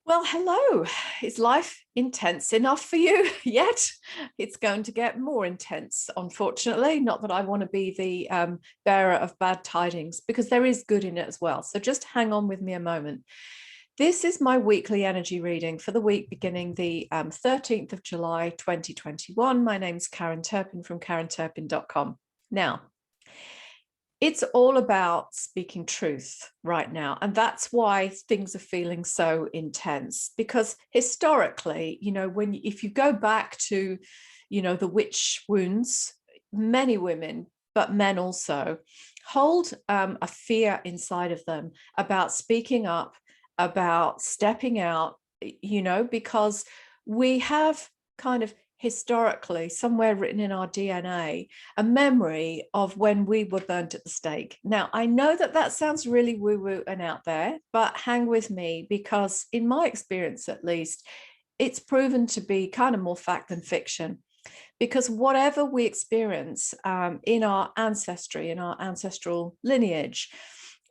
Well, hello. Is life intense enough for you yet? It's going to get more intense, unfortunately. Not that I want to be the bearer of bad tidings, because there is good in it as well. So just hang on with me a moment. This is my weekly energy reading for the week beginning the 13th of July, 2021. My name's Karen Turpin from karenturpin.com. Now, it's all about speaking truth right now. And that's why things are feeling so intense, because historically, if you go back to, the witch wounds, many women, but men also, hold a fear inside of them about speaking up, about stepping out, because we have kind of historically somewhere written in our DNA a memory of when we were burnt at the stake. Now, I know that that sounds really woo-woo and out there, but hang with me, because in my experience, at least, it's proven to be kind of more fact than fiction. Because whatever we experience in our ancestry, in our ancestral lineage,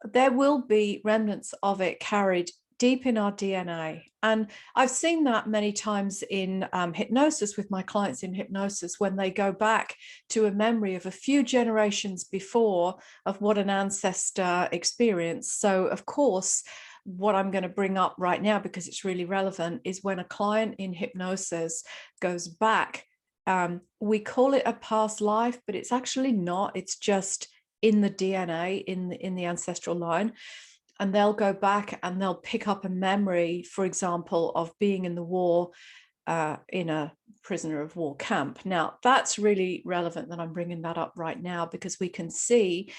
there will be remnants of it carried deep in our DNA. And I've seen that many times in hypnosis with my clients in hypnosis, when they go back to a memory of a few generations before of what an ancestor experienced. So, of course, what I'm going to bring up right now, because it's really relevant, is when a client in hypnosis goes back. We call it a past life, but it's actually not. It's just in the DNA, in the ancestral line. And they'll go back and they'll pick up a memory, for example, of being in the war, in a prisoner of war camp. Now, that's really relevant that I'm bringing that up right now, because we can see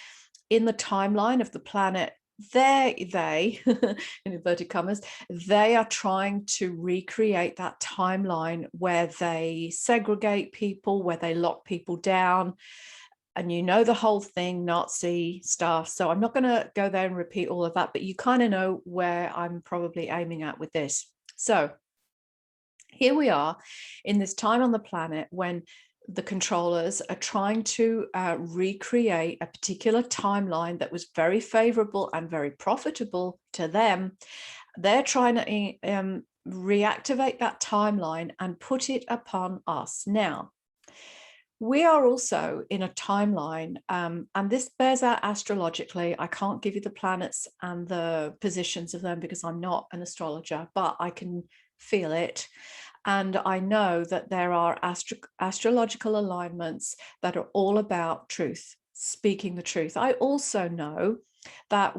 in the timeline of the planet, they in inverted commas, they are trying to recreate that timeline where they segregate people, where they lock people down. And the whole thing, Nazi stuff. So I'm not going to go there and repeat all of that, but you kind of know where I'm probably aiming at with this. So here we are in this time on the planet when the controllers are trying to recreate a particular timeline that was very favorable and very profitable to them. They're trying to reactivate that timeline and put it upon us. Now, we are also in a timeline, and this bears out astrologically. I can't give you the planets and the positions of them because I'm not an astrologer, but I can feel it. And I know that there are astrological alignments that are all about truth, speaking the truth. I also know that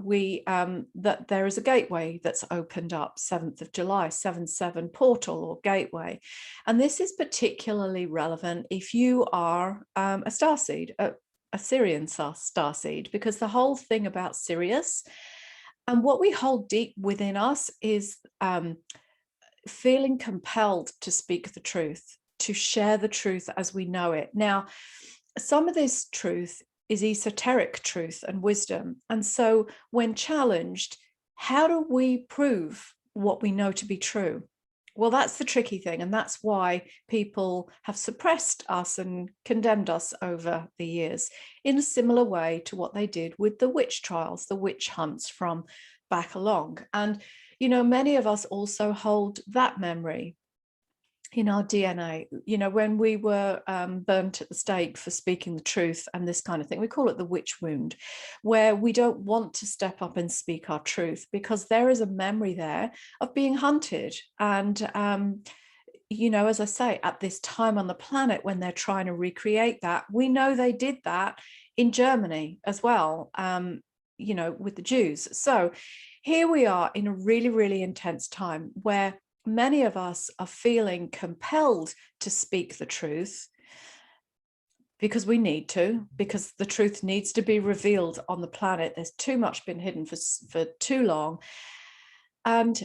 that there is a gateway that's opened up, 7th of July, 7/7 portal or gateway. And this is particularly relevant if you are a starseed, a Sirian starseed, because the whole thing about Sirius and what we hold deep within us is feeling compelled to speak the truth, to share the truth as we know it. Now, some of this truth is esoteric truth and wisdom. And so when challenged, how do we prove what we know to be true? Well, that's the tricky thing. And that's why people have suppressed us and condemned us over the years, in a similar way to what they did with the witch trials, the witch hunts from back along. And, many of us also hold that memory in our DNA. When we were burnt at the stake for speaking the truth and this kind of thing, we call it the witch wound, where we don't want to step up and speak our truth because there is a memory there of being hunted. And, as I say, at this time on the planet, when they're trying to recreate that, we know they did that in Germany as well, with the Jews. So here we are in a really, really intense time where many of us are feeling compelled to speak the truth because we need to, because the truth needs to be revealed on the planet. There's too much been hidden for too long. And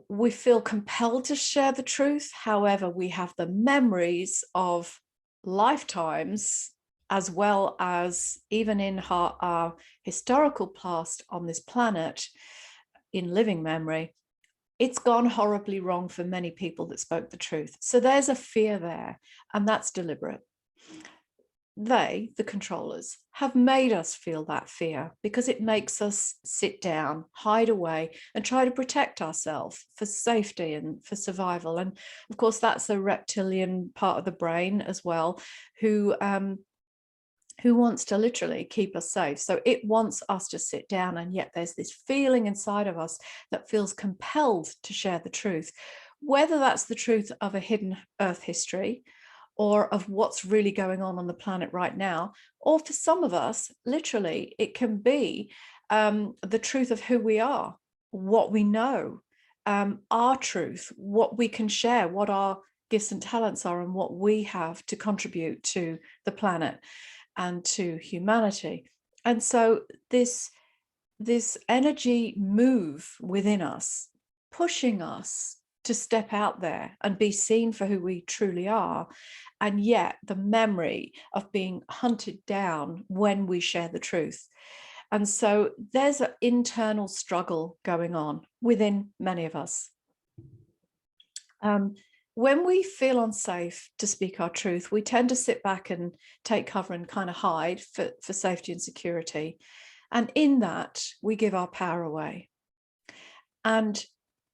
we feel compelled to share the truth. However, we have the memories of lifetimes, as well as even in our historical past on this planet, in living memory, it's gone horribly wrong for many people that spoke the truth. So there's a fear there, and that's deliberate. they, the controllers, have made us feel that fear because it makes us sit down, hide away, and try to protect ourselves for safety and for survival. And of course, that's a reptilian part of the brain as well, who wants to literally keep us safe. So it wants us to sit down, and yet there's this feeling inside of us that feels compelled to share the truth, whether that's the truth of a hidden Earth history, or of what's really going on the planet right now, or for some of us, literally, it can be the truth of who we are, what we know, our truth, what we can share, what our gifts and talents are, and what we have to contribute to the planet and to humanity. And so this energy move within us, pushing us to step out there and be seen for who we truly are, and yet the memory of being hunted down when we share the truth. And so there's an internal struggle going on within many of us. When we feel unsafe to speak our truth, we tend to sit back and take cover and kind of hide for safety and security. And in that, we give our power away. And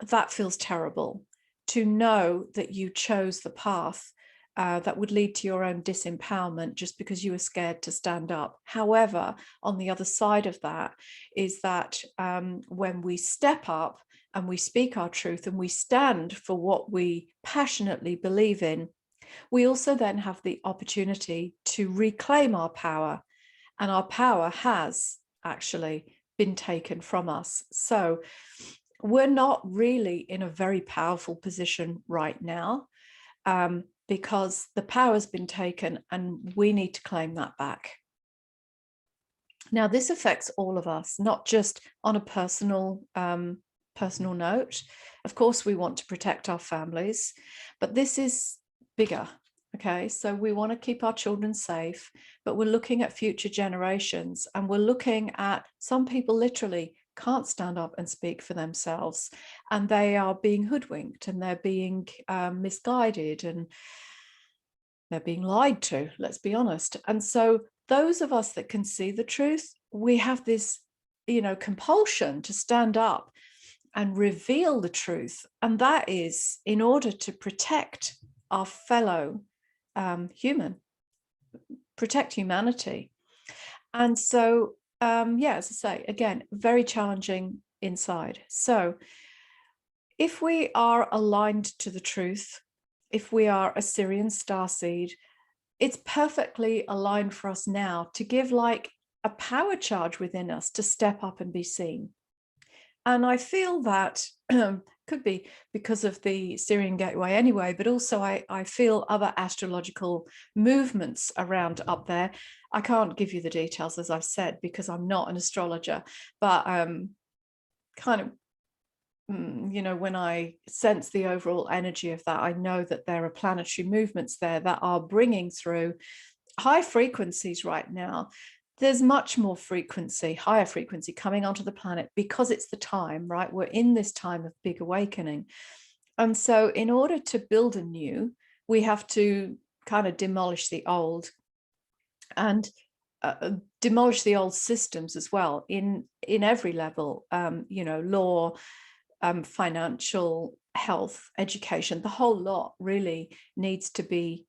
that feels terrible, to know that you chose the path that would lead to your own disempowerment just because you were scared to stand up. However, on the other side of that is that when we step up and we speak our truth and we stand for what we passionately believe in, we also then have the opportunity to reclaim our power. And our power has actually been taken from us. So we're not really in a very powerful position right now, because the power has been taken and we need to claim that back. Now, this affects all of us, not just on a personal note. Of course, we want to protect our families, but this is bigger. Okay, so we want to keep our children safe, but we're looking at future generations, and we're looking at some people literally can't stand up and speak for themselves, and they are being hoodwinked, and they're being misguided, and they're being lied to, let's be honest. And so those of us that can see the truth, we have this, compulsion to stand up and reveal the truth. And that is in order to protect our fellow human, protect humanity. And so, as I say, again, very challenging inside. So if we are aligned to the truth, if we are a Sirian starseed, it's perfectly aligned for us now to give like a power charge within us to step up and be seen. And I feel that could be because of the Sirian gateway anyway, but also I feel other astrological movements around up there. I can't give you the details, as I've said, because I'm not an astrologer, but kind of, when I sense the overall energy of that, I know that there are planetary movements there that are bringing through high frequencies right now. There's much more frequency, higher frequency coming onto the planet because it's the time, right? We're in this time of big awakening. And so in order to build anew, we have to kind of demolish the old, and demolish the old systems as well in every level, law, financial, health, education, the whole lot really needs to be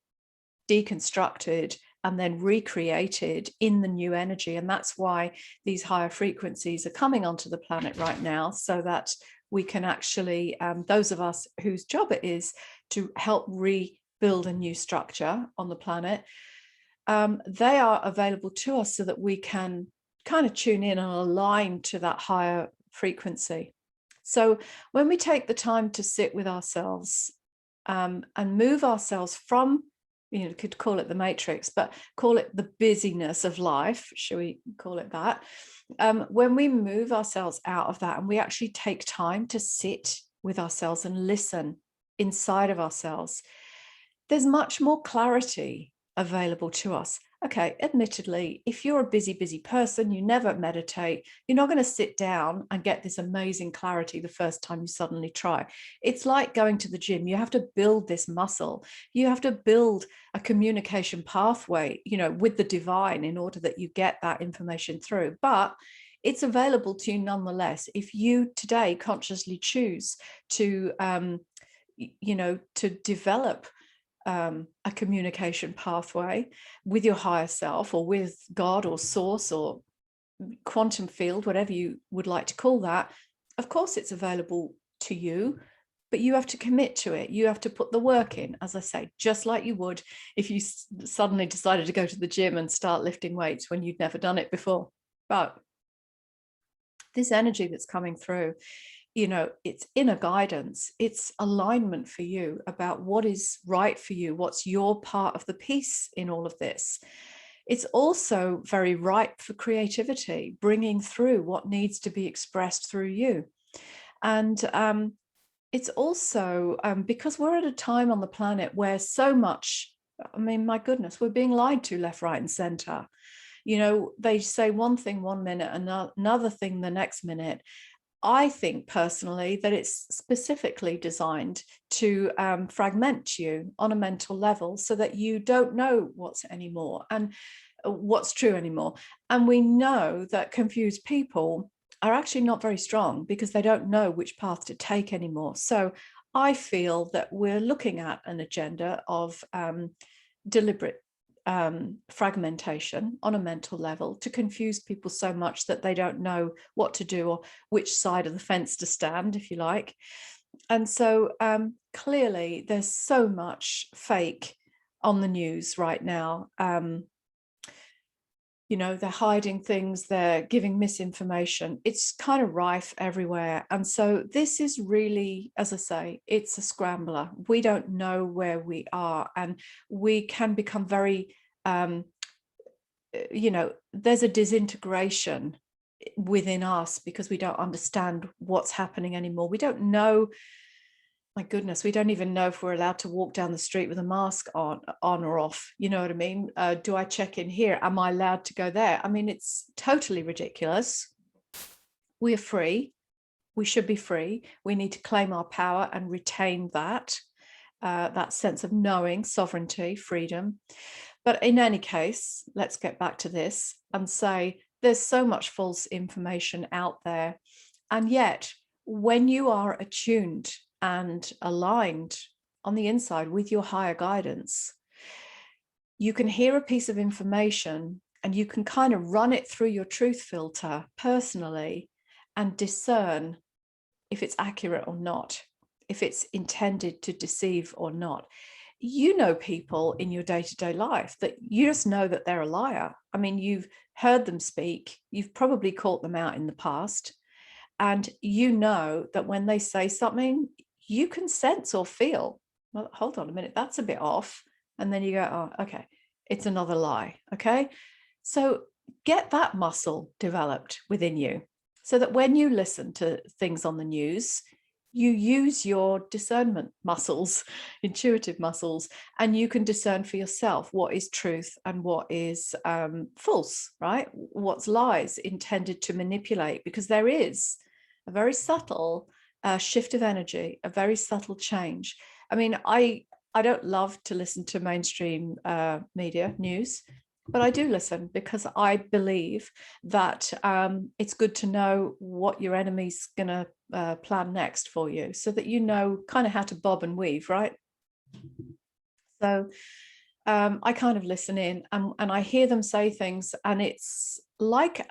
deconstructed and then recreated in the new energy. And that's why these higher frequencies are coming onto the planet right now, so that we can actually, those of us whose job it is to help rebuild a new structure on the planet, they are available to us so that we can kind of tune in and align to that higher frequency. So when we take the time to sit with ourselves and move ourselves from, could call it the matrix, but call it the busyness of life, shall we call it that? When we move ourselves out of that and we actually take time to sit with ourselves and listen inside of ourselves, there's much more clarity available to us. Okay, admittedly, if you're a busy person, you never meditate, you're not going to sit down and get this amazing clarity the first time you suddenly try. It's like going to the gym. You have to build this muscle. You have to build a communication pathway, with the divine in order that you get that information through. But it's available to you nonetheless if you today consciously choose to to develop a communication pathway with your higher self, or with God or source or quantum field, whatever you would like to call that. Of course it's available to you, but you have to commit to it. You have to put the work in, as I say, just like you would if you suddenly decided to go to the gym and start lifting weights when you'd never done it before. But this energy that's coming through, it's inner guidance, it's alignment for you about what is right for you, what's your part of the piece in all of this. It's also very ripe for creativity, bringing through what needs to be expressed through you. And it's also because we're at a time on the planet where so much, my goodness, we're being lied to left, right, and center. They say one thing one minute, another thing the next minute. I think personally that it's specifically designed to fragment you on a mental level so that you don't know what's true anymore. And we know that confused people are actually not very strong because they don't know which path to take anymore. So I feel that we're looking at an agenda of deliberate fragmentation on a mental level to confuse people so much that they don't know what to do or which side of the fence to stand, if you like. And so clearly there's so much fake on the news right now. They're hiding things, they're giving misinformation. It's kind of rife everywhere. And so this is really, as I say, it's a scrambler. We don't know where we are, and we can become very, there's a disintegration within us because we don't understand what's happening anymore. We don't know. My goodness, we don't even know if we're allowed to walk down the street with a mask on or off. You know what I mean? Do I check in here? Am I allowed to go there? I mean, it's totally ridiculous. We are free. We should be free. We need to claim our power and retain that sense of knowing, sovereignty, freedom. But in any case, let's get back to this and say there's so much false information out there. And yet, when you are attuned and aligned on the inside with your higher guidance, you can hear a piece of information and you can kind of run it through your truth filter personally and discern if it's accurate or not, if it's intended to deceive or not. People in your day-to-day life that you just know that they're a liar. I mean, you've heard them speak, you've probably caught them out in the past, and you know that when they say something, you can sense or feel, well, hold on a minute, that's a bit off. And then you go, oh, okay, it's another lie. Okay. So get that muscle developed within you so that when you listen to things on the news, you use your discernment muscles, intuitive muscles, and you can discern for yourself what is truth and what is false, right? What's lies intended to manipulate, because there is a very subtle shift of energy, a very subtle change. I mean, I don't love to listen to mainstream media news, but I do listen because I believe that it's good to know what your enemy's going to plan next for you, so that you know kind of how to bob and weave, right? So I kind of listen in and I hear them say things, and it's like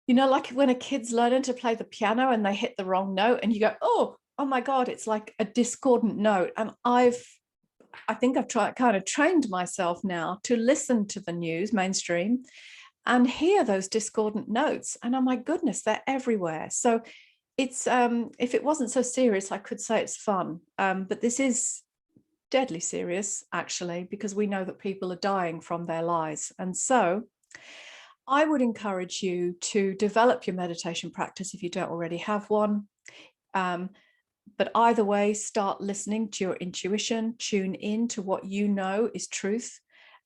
like when a kid's learning to play the piano and they hit the wrong note and you go, oh my God, it's like a discordant note. And I think I've kind of trained myself now to listen to the news, mainstream, and hear those discordant notes. And oh my goodness, they're everywhere. So it's, if it wasn't so serious, I could say it's fun. But this is deadly serious, actually, because we know that people are dying from their lies. And so I would encourage you to develop your meditation practice if you don't already have one. But either way, start listening to your intuition, tune in to what you know is truth,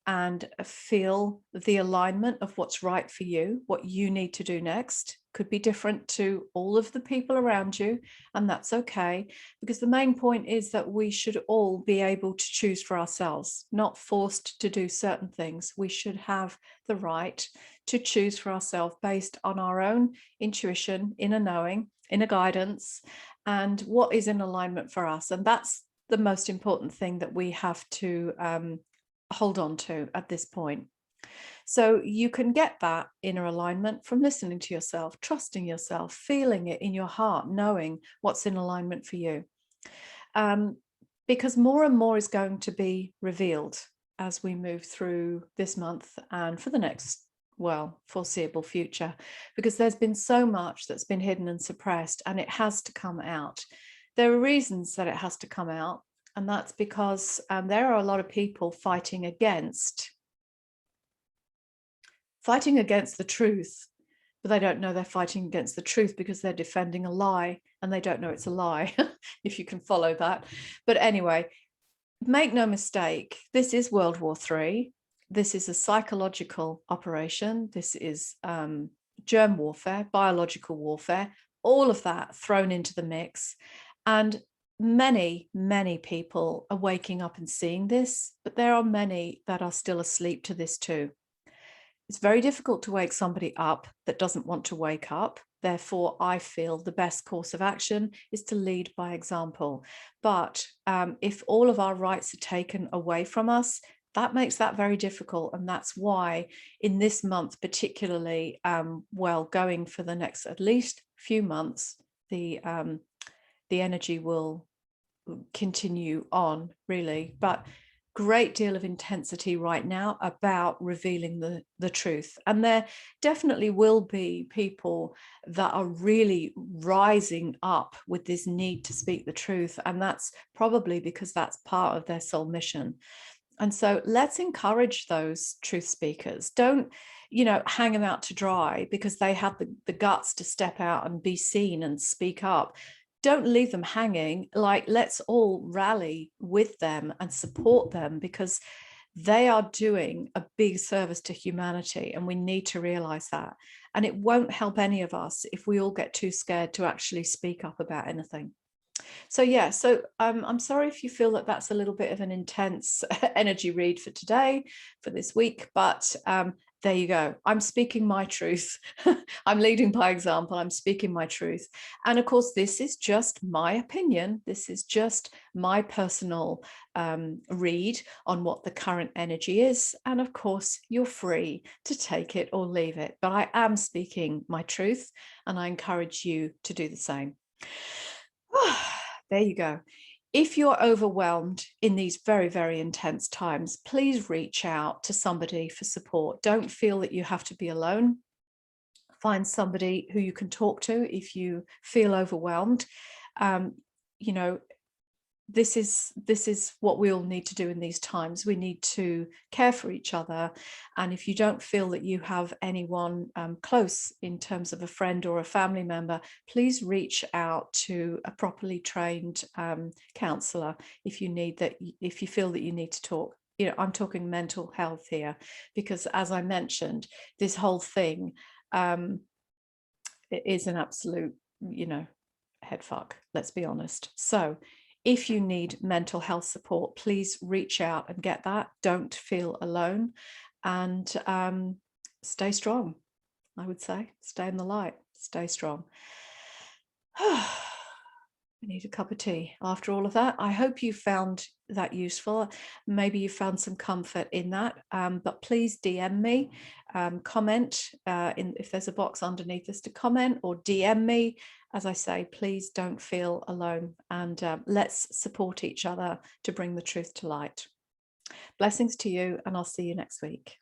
and feel the alignment of what's right for you. What you need to do next could be different to all of the people around you, and that's okay, because the main point is that we should all be able to choose for ourselves, not forced to do certain things. We should have the right to choose for ourselves based on our own intuition, inner knowing, inner guidance, and what is in alignment for us. And that's the most important thing that we have to hold on to at this point. So you can get that inner alignment from listening to yourself, trusting yourself, feeling it in your heart, knowing what's in alignment for you. Because more and more is going to be revealed as we move through this month and for the next, well, foreseeable future, because there's been so much that's been hidden and suppressed, and it has to come out. There are reasons that it has to come out, and that's because there are a lot of people fighting against the truth, but they don't know they're fighting against the truth because they're defending a lie, and they don't know it's a lie, if you can follow that. But anyway, make no mistake, this is World War III. This is a psychological operation. This is germ warfare, biological warfare, all of that thrown into the mix. And many, many people are waking up and seeing this, but there are many that are still asleep to this too. It's very difficult to wake somebody up that doesn't want to wake up. Therefore, I feel the best course of action is to lead by example. But if all of our rights are taken away from us, that makes that very difficult. And that's why in this month, particularly, well, going for the next at least few months, the energy will continue on, really. But great deal of intensity right now about revealing the truth. And there definitely will be people that are really rising up with this need to speak the truth. And that's probably because that's part of their soul mission. And so let's encourage those truth speakers. Don't, hang them out to dry because they have the guts to step out and be seen and speak up. Don't leave them hanging. Like, let's all rally with them and support them, because they are doing a big service to humanity, and we need to realize that. And it won't help any of us if we all get too scared to actually speak up about anything. So yeah, so I'm sorry if you feel that that's a little bit of an intense energy read for today, for this week, but there you go. I'm speaking my truth. I'm leading by example. I'm speaking my truth. And of course, this is just my opinion. This is just my personal read on what the current energy is. And of course, you're free to take it or leave it. But I am speaking my truth, and I encourage you to do the same. There you go. If you're overwhelmed in these very, very intense times, please reach out to somebody for support. Don't feel that you have to be alone. Find somebody who you can talk to if you feel overwhelmed. This is what we all need to do in these times. We need to care for each other. And if you don't feel that you have anyone close in terms of a friend or a family member, please reach out to a properly trained counsellor if you feel that you need to talk. I'm talking mental health here, because as I mentioned, this whole thing is an absolute, head fuck, let's be honest. So if you need mental health support, please reach out and get that. Don't feel alone, and stay strong. I would say stay in the light, stay strong. I need a cup of tea after all of that. I hope you found that useful. Maybe you found some comfort in that, but please DM me, comment if there's a box underneath this to comment, or DM me. As I say, please don't feel alone, and let's support each other to bring the truth to light. Blessings to you, and I'll see you next week.